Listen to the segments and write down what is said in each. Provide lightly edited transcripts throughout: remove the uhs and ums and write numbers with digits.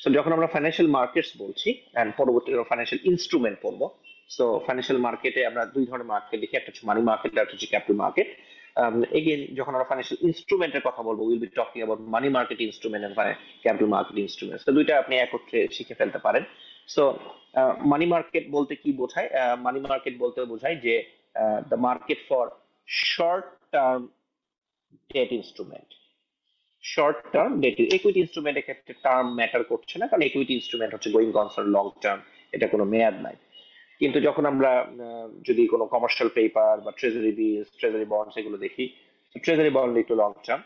So যখন আমরা financial markets বলছি এন্ড পরবর্তীতে ফাইন্যান্সিয়াল ইনস্ট্রুমেন্ট পড়বো। সো ফাইন্যান্সিয়াল মার্কেটে আমরা দুই ধরনের মার্কেট দেখি, একটা হচ্ছে মানি মার্কেট আর একটা হচ্ছে ক্যাপিটাল মার্কেট। এগেইন যখন আমরা ফাইন্যান্সিয়াল ইনস্ট্রুমেন্টের কথা বলবো, will be talking about money market instrument and capital market instrument. তো দুইটা আপনি একত্রে শিখে ফেলতে পারেন। সো মানি মার্কেট বলতে কি বোঝায়? মানি মার্কেট বলতে বোঝায় যে the market for short term debt instrument. Short term debt equity ইনস্ট্রুমেন্টের ক্ষেত্রে টার্ম ম্যাটার করছে না, কারণ ইকুইটি ইনস্ট্রুমেন্ট হচ্ছে গোয়িং কনসার্ন লং টার্ম, এটা কোনো মেয়াদ নাই। কিন্তু যখন আমরা যদি কোনো কমার্শিয়াল পেপার বা ট্রেজারি বিলস, ট্রেজারি বন্ডস এগুলো দেখি, ট্রেজারি বন্ড একটু লং টার্ম,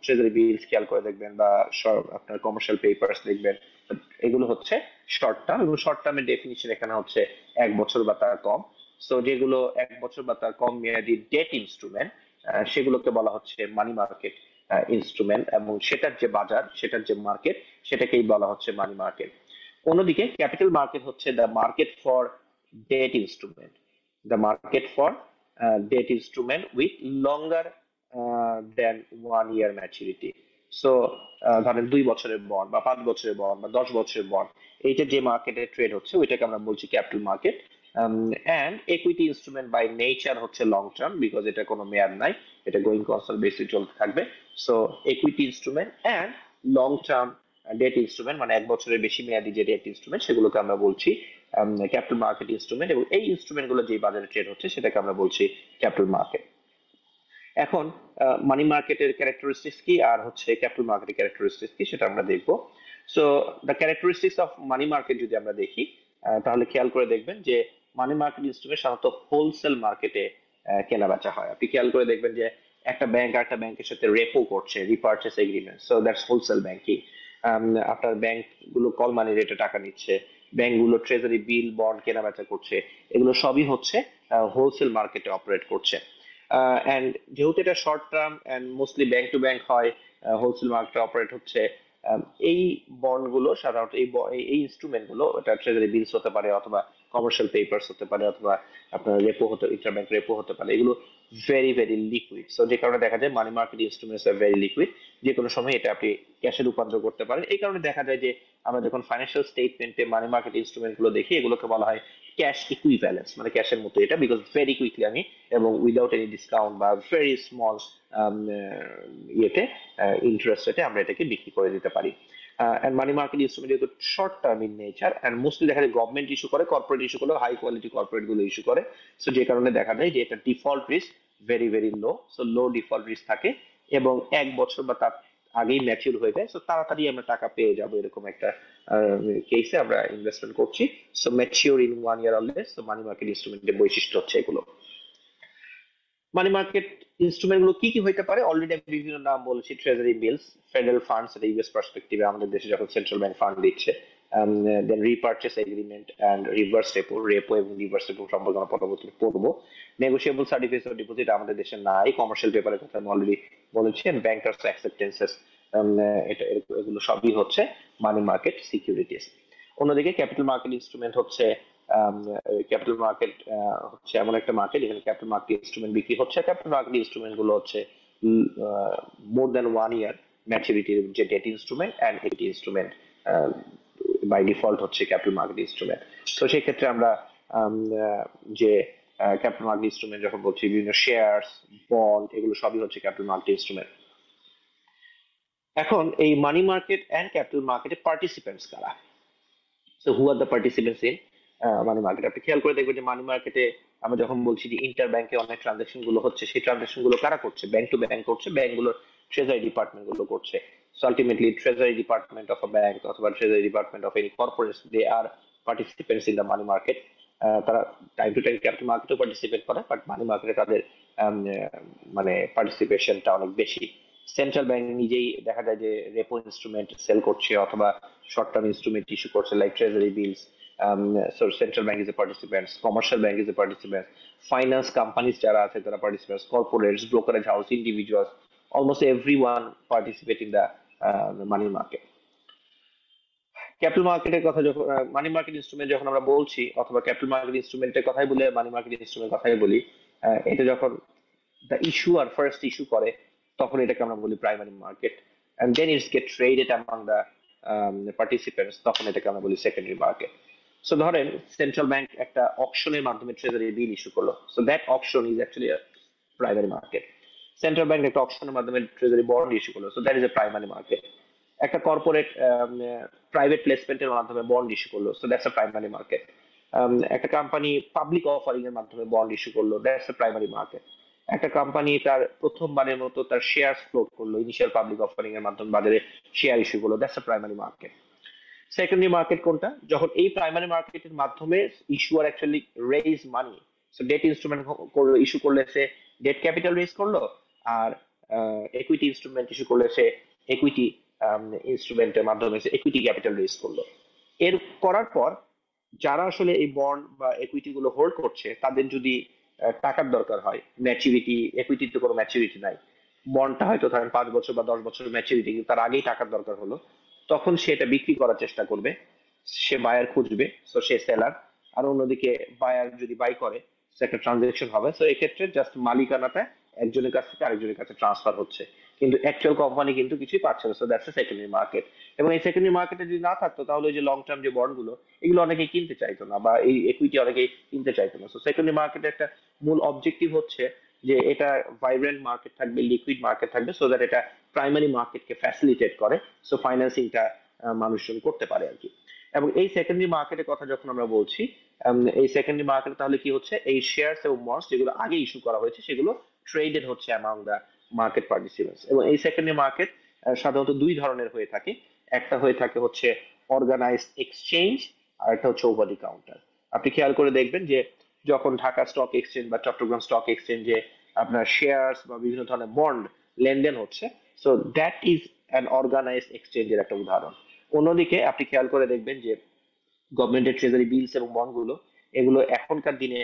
ট্রেজারি বিলস খেয়াল করে দেখবেন বা আপনার কমার্শিয়াল পেপারস দেখবেন, এগুলো হচ্ছে শর্ট টার্ম। এবং শর্ট টার্মের ডেফিনিশন এখানে হচ্ছে 1 বছর বা তার কম। সো যেগুলো 1 বছর বা তার কম মেয়াদি ডেট ইনস্ট্রুমেন্ট, সেগুলোকে বলা হচ্ছে মানি মার্কেট ইনস্ট্রুমেন্ট, এবং সেটার যে বাজার, সেটার যে মার্কেট, সেটাকেই বলা হচ্ছে মানি মার্কেট। অন্যদিকে ক্যাপিটাল মার্কেট হচ্ছে the market for debt instrument, the market for debt instrument with longer than 1 year maturity. So ধরেন 2 বছরের বন্ড বা 5 বছরের বন্ড বা 10 বছরের বন্ড, এইটা যে মার্কেটে ট্রেড হচ্ছে ওইটাকে আমরা বলছি capital market. And equity instrument by nature হচ্ছে লং টার্ম, বিকজ এটা কোনো মেয়াদ নাই, এটা গোয়িং কনসার্ন বেসিস চলতে থাকবে। So equity instrument and long term debt instrument, মানে 1 বছরের বেশি মেয়াদি যে ডেট ইনস্ট্রুমেন্ট, সেগুলোকে আমরা বলছি ক্যাপিটাল মার্কেট ইনস্ট্রুমেন্ট। এবং এই ইনস্ট্রুমেন্ট গুলো যে বাজারে ট্রেড হচ্ছে সেটাকে আমরা বলছি ক্যাপিটাল মার্কেট। এখন মানি মার্কেটের ক্যারেক্টারিস্টিক্স কি আর হচ্ছে ক্যাপিটাল মার্কেটের ক্যারেক্টারিস্টিক্স কি, সেটা আমরা দেখবো। So the characteristics of money market যদি আমরা দেখি, তাহলে খেয়াল করে দেখবেন যে মানি মার্কেট ইনস্ট্রুমেন্ট সাধারণত হোলসেল মার্কেটে কেনা বেচা হয়। আপনি খেয়াল করে দেখবেন যে একটা ব্যাংক আর একটা ব্যাংকের সাথে রেপো করছে, repurchase agreement, so that's wholesale banking. আপনার ব্যাংক গুলো কল মানি রেটে টাকা নিচ্ছে, ব্যাংক গুলো ট্রেজারি বিল বন্ড কেনা বেচা করছে, এগুলো সবই হচ্ছে হোলসেল মার্কেটে অপারেট করছে। অ্যান্ড যেহেতু এটা short term and mostly bank to bank হয়, হোলসেল মার্কেটে অপারেট হচ্ছে, এই বন্ড গুলো সাধারণত এই ইনস্ট্রুমেন্ট গুলো, এটা ট্রেজারি বিলস হতে পারে অথবা কমার্শিয়াল পেপারস হতে পারে অথবা আপনার রেপো হতে, ইন্টারব্যাংক রেপো হতে পারে, এগুলো ভেরি ভেরি লিকুইড। সো যে কারণে দেখা যায় money market instruments are very liquid, যে কোনো সময় এটা আপনি ক্যাশে রূপান্তর করতে পারেন। এই কারণে দেখা যায় যে আমরা যখন ফাইন্যান্সিয়াল স্টেটমেন্টে মানি মার্কেট ইনস্ট্রুমেন্ট গুলো দেখি, এগুলোকে বলা হয় ক্যাশ ইকুইভ্যালেন্স, মানে ক্যাশের মতো এটা, বিকজ ভেরি কুইকলি আমি এবং উইদাউট এনি ডিসকাউন্ট বা ভেরি স্মল ইয়েতে ইন্টারেস্ট রেটে আমরা এটাকে বিক্রি করে দিতে পারি। এন্ড মানি মার্কেট ইনস্ট্রুমেন্ট যেহেতু short term in nature, and mostly দেখা যায় গভর্নমেন্ট ইস্যু করে, কর্পোরেট ইস্যু করে, হাই কোয়ালিটি কর্পোরেট গুলো ইস্যু করে। সো যে কারণে দেখা যায় যে এটা default risk very very low, so low default risk থাকে, এবং 1 বছর বা তার আগেই ম্যাচিউর হয়ে যায়, সো তাড়াতাড়ি আমরা টাকা পেয়ে যাবো, এরকম একটা কেসে আমরা ইনভেস্টমেন্ট করছি। So mature in 1 year or less. So money market ইনস্ট্রুমেন্টের বৈশিষ্ট্য হচ্ছে এগুলো। মানি মার্কেট ইনস্ট্রুমেন্ট গুলো কি কি হইতে পারে? অলরেডি আমি বিভিন্ন নাম বলেছি, ট্রেজারি বিলস, ফেডারেল ফান্ডস, এটা ইউএস পার্সপেক্টিভে আমাদের দেশে যখন সেন্ট্রাল ব্যাংক ফান্ড দিচ্ছে, then repurchase agreement and reverse repo, repo এবং রিভার্স রেপো সম্পর্কে আমরা পরবর্তীতে পড়বো। নেগোসিয়েবল সার্টিফিকেট অফ ডিপোজিট আমাদের দেশে নাই, কমার্শিয়াল পেপারের কথা আমি অলরেডি বলেছি, ব্যাংকার্স অ্যাকসেপ্টেন্সেস, এটা এগুলো সবই হচ্ছে মানি মার্কেট সিকিউরিটিজ। অন্যদিকে ক্যাপিটাল মার্কেট ইনস্ট্রুমেন্ট হচ্ছে, ক্যাপিটাল মার্কেট হচ্ছে এমন একটা মার্কেট যেখানে ক্যাপিটাল মার্কেট ইনস্ট্রুমেন্ট বিক্রি হচ্ছে। ক্যাপিটাল মার্কেট ইনস্ট্রুমেন্ট গুলো হচ্ছে মোর দ্যান 1 ইয়ার ম্যাচুরিটির যে ডেট ইনস্ট্রুমেন্ট অ্যান্ড এটি ইনস্ট্রুমেন্ট বাই ডিফল্ট হচ্ছে ক্যাপিটাল মার্কেট ইনস্ট্রুমেন্ট। তো সেই ক্ষেত্রে আমরা যে ক্যাপিটাল মার্কেট ইনস্ট্রুমেন্ট যখন বলছি, বিভিন্ন শেয়ারস, বন্ড, এগুলো সবই হচ্ছে ক্যাপিটাল মার্কেট ইনস্ট্রুমেন্ট। এখন এই মানি মার্কেট অ্যান্ড ক্যাপিটাল মার্কেটে পার্টিসিপেন্টস কারা? So who are the participants in money market? আপনি খেয়াল করে দেখবেন যে মানি মার্কেটে আমরা যখন বলছি যে ইন্টার ব্যাংকে অনেক ট্রানজাকশন গুলো হচ্ছে, সেই ট্রানজাকশন গুলো কারা করছে? ব্যাংক টু ব্যাংক করছে, ব্যাংক গুলোর ট্রেজারি ডিপার্টমেন্ট গুলো করছে। So ultimately treasury department of a bank অথবা treasury department of any corporate, they are participants in the money market. তারা টাইম টু টাইম ক্যাপিটাল মার্কেটেও পার্টিসিপেট করে, বাট মানি মার্কেটে তাদের মানে পার্টিসিপেশনটা অনেক বেশি। সেন্ট্রাল ব্যাংক নিজেই দেখা যায় যে রেপো ইনস্ট্রুমেন্ট সেল করছে অথবা শর্ট টার্ম ইনস্ট্রুমেন্ট ইস্যু করছে, like treasury beans. So central bank is a participant, commercial bank is a participant, finance companies যারা আছে তারা participants, corporates, brokerage house, individuals, almost everyone participate in the money market. Capital মার্কেটের কথা যখন, মানি market instrument যখন আমরা বলছি অথবা ক্যাপিটাল মার্কেট ইনস্ট্রুমেন্টের কথাই বলে মানি মার্কেট ইনস্ট্রুমেন্ট কথাই বলি, এটা যখন দ্য ইস্যুয়ার ফার্স্ট ইস্যু করে, তখন এটাকে আমরা বলি primary market, and then it's get traded among the participants, তখন এটাকে আমরা বলি সেকেন্ডারি মার্কেট। সো ধরেন সেন্ট্রাল ব্যাংক একটা অকশনের মাধ্যমে ট্রেজারি বিল ইস্যু করলো, so that auction is actually primary market. Central bank একটা অকশনের মাধ্যমে ট্রেজারি বন্ড ইস্যু করলো, so that is a primary market. একটা কর্পোরেট প্রাইভেট প্লেসমেন্টের মাধ্যমে বন্ড ইস্যু করলো, so that's a primary market. একটা কোম্পানি পাবলিক অফারিং এর মাধ্যমে বন্ড ইস্যু করলো, দ্যাটস এ প্রাইমারি মার্কেট। একটা কোম্পানি তার প্রথমবারের মতো তার শেয়ার ফ্লোট করলো, ইনিশিয়াল পাবলিক অফারিং এর মাধ্যমে বাজারে শেয়ার ইস্যু করলো, that's a primary market. Secondary market কোনটা? যখন এই প্রাইমারি মার্কেটের মাধ্যমে ইস্যুয়ার অ্যাকচুয়ালি রেইজ মানি, সো ডেট ইনস্ট্রুমেন্ট করলো, ইস্যু করলে সে ডেট ক্যাপিটাল রেজ করলো, আর একুইটি ইনস্ট্রুমেন্ট ইস্যু করলে সে একুইটি ইনস্ট্রুমেন্টের মাধ্যমে সে একুইটি ক্যাপিটাল রেজ করলো। এর করার পর যারা আসলে এই বন্ড বা একুইটি গুলো হোল্ড করছে, তাদের যদি টাকার দরকার হয়, ম্যাচুরিটি, একুইটির তো কোনো ম্যাচুরিটি নাই, বন্ডটা হয়তো ধরেন 5 বছর বা 10 বছর ম্যাচুরিটি, কিন্তু তার আগেই টাকার দরকার হলো, তখন সে এটা বিক্রি করার চেষ্টা করবে, সে বায়ার খুঁজবে, তো সে সেলার। আর অন্যদিকে বায়ার যদি বাই করে, সে একটা ট্রানজেকশন হবে, তো এক্ষেত্রে জাস্ট মালিকানাটা একজনের কাছ থেকে আরেকজনের কাছে ট্রান্সফার হচ্ছে, কিন্তু অ্যাকচুয়াল কোম্পানি কিন্তু কিছুই পাচ্ছে না। So that's a secondary market. এবং এই সেকেন্ডারি মার্কেটে যদি না থাকতো, তাহলে ওই যে লং টার্ম যে বন্ড গুলো, এগুলো অনেকেই কিনতে চাইতো না, বা এই ইকুইটি অনেকেই কিনতে চাইতো না। সো সেকেন্ডারি মার্কেটের একটা মূল অবজেক্টিভ হচ্ছে যে এটা ভাইব্রেন্ট মার্কেট থাকবে, লিকুইড মার্কেট থাকবে, সো দ্যাট এটা প্রাইমারি মার্কেটকে ফ্যাসিলিটেট করে, সো ফাইন্যান্সিংটা মানুষজন করতে পারে আর কি। এবং এই সেকেন্ডারি মার্কেটের কথা যখন আমরা বলছি, এই সেকেন্ডারি মার্কেট তাহলে কি হচ্ছে, এই শেয়ারস এবং বন্ডস যেগুলো আগে ইস্যু করা হয়েছে, সেগুলো ট্রেডেড হচ্ছে অ্যামাং দা মার্কেট পার্টিসিপেন্টস। এবং এই সেকেন্ডারি মার্কেট সাধারণত দুই ধরনের হয়ে থাকে। একটা হয়ে থাকে হচ্ছে অর্গানাইজড এক্সচেঞ্জ, আর একটা হচ্ছে ওভার দি কাউন্টার। আপনি খেয়াল করে দেখবেন যে যখন ঢাকা স্টক এক্সচেঞ্জ বা চট্টগ্রাম স্টক এক্সচেঞ্জে আপনার শেয়ারস বা বিভিন্ন ধরনের বন্ড লেনদেন হচ্ছে, so that is an organised এক্সচেঞ্জের একটা উদাহরণ। অন্যদিকে আপনি খেয়াল করে দেখবেন যে গভর্নমেন্টের ট্রেজারি বিলস এবং বন্ড গুলো, এগুলো এখনকার দিনে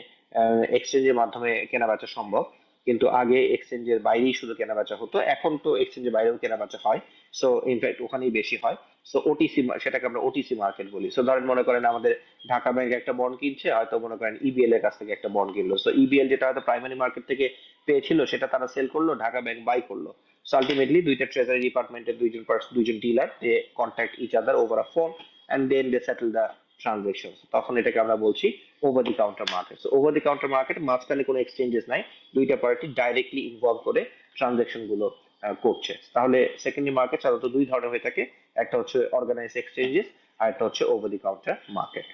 এক্সচেঞ্জের মাধ্যমে কেনা বেচা সম্ভব, কিন্তু আগে এক্সচেঞ্জের বাইরেই শুধু কেনা বেচা হতো। এখন তো এক্সচেঞ্জের বাইরেও কেনা বেচা হয়, সো ইনফ্যাক্ট ওখানেই বেশি হয়। সো ওটিসি, সেটাকে আমরা ওটিসি মার্কেট বলি। সো ধরেন মনে করেন আমাদের ঢাকা ব্যাংক একটা বন্ড কিনছে, হয়তো মনে করেন ইবিএল এর কাছ থেকে একটা বন্ড কিনলো, সো ইবিএল যেটা হয়তো প্রাইমারি মার্কেট থেকে পেয়েছিল, সেটা তারা সেল করলো, ঢাকা ব্যাংক বাই করলো। সো আলটিমেটলি দুইটা ট্রেজারি ডিপার্টমেন্টের দুইজন dealer, they contact each other over a phone, and then they settle the transaction, তখন এটাকে আমরা বলছি over the counter market. So over the counter market, মাঝখানে কোনো এক্সচেঞ্জেস নাই, দুইটা পার্টি ডাইরেক্টলি ইনভলভ করে ট্রানজেকশন গুলো করছে। তাহলে সেকেন্ডারি মার্কেট সাধারণত দুই ধরনের হয়ে থাকে, একটা হচ্ছে অর্গানাইজ এক্সচেঞ্জেস, আর একটা হচ্ছে ওভার দি কাউন্টার মার্কেট।